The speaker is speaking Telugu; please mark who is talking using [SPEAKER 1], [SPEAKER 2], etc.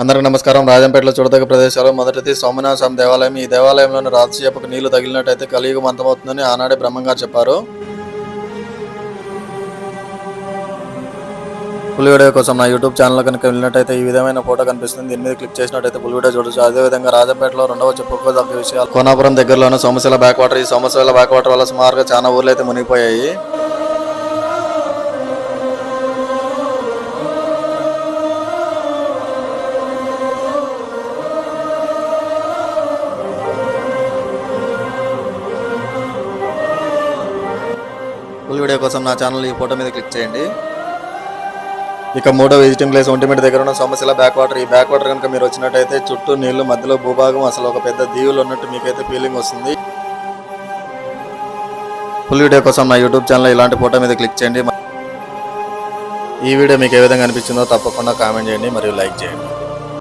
[SPEAKER 1] అందరికీ నమస్కారం. రాజంపేటలో చూడదగ్గ ప్రదేశాలు మొదటిది సోమనాథ స్వామి దేవాలయం. ఈ దేవాలయంలోని రాజశేపకు నీళ్లు తగిలినట్టయితే కలియుగం అంతమవుతుందని ఆనాడే బ్రహ్మంగారు చెప్పారు. ఫుల్ వీడియో కోసం నా యూట్యూబ్ ఛానల్ కనుక వెళ్ళినట్టయితే ఈ విధమైన ఫోటో కనిపిస్తుంది. దీని మీద క్లిక్ చేసినట్టయితే ఫుల్ వీడియో చూడొచ్చు. అదేవిధంగా రాజంపేటలో రెండవ చెప్పుకోదగ్గ విషయాలు కోనాపురం దగ్గరలోని సోమశిల బ్యాక్ వాటర్. ఈ సోమశిల బ్యాక్ వాటర్ వల్ల సుమారుగా చాలా ఊర్లు అయితే మునిగిపోయాయి. ఫుల్ వీడియో కోసం నా ఛానల్ ఈ ఫోటో మీద క్లిక్ చేయండి. ఇక మూడో విజిటింగ్ ప్లేస్ ఒంటిమిట్ట దగ్గర ఉన్న సోమశిల బ్యాక్ వాటర్. ఈ బ్యాక్ వాటర్ కనుక మీరు వచ్చినట్టయితే చుట్టూ నీళ్లు, మధ్యలో భూభాగం, అసలు ఒక పెద్ద దీవులు ఉన్నట్టు మీకైతే ఫీలింగ్ వస్తుంది. ఫుల్ వీడియో కోసం నా యూట్యూబ్ ఛానల్ ఇలాంటి ఫోటో మీద క్లిక్ చేయండి. ఈ వీడియో మీకు ఏ విధంగా అనిపించిందో తప్పకుండా కామెంట్ చేయండి మరియు లైక్ చేయండి.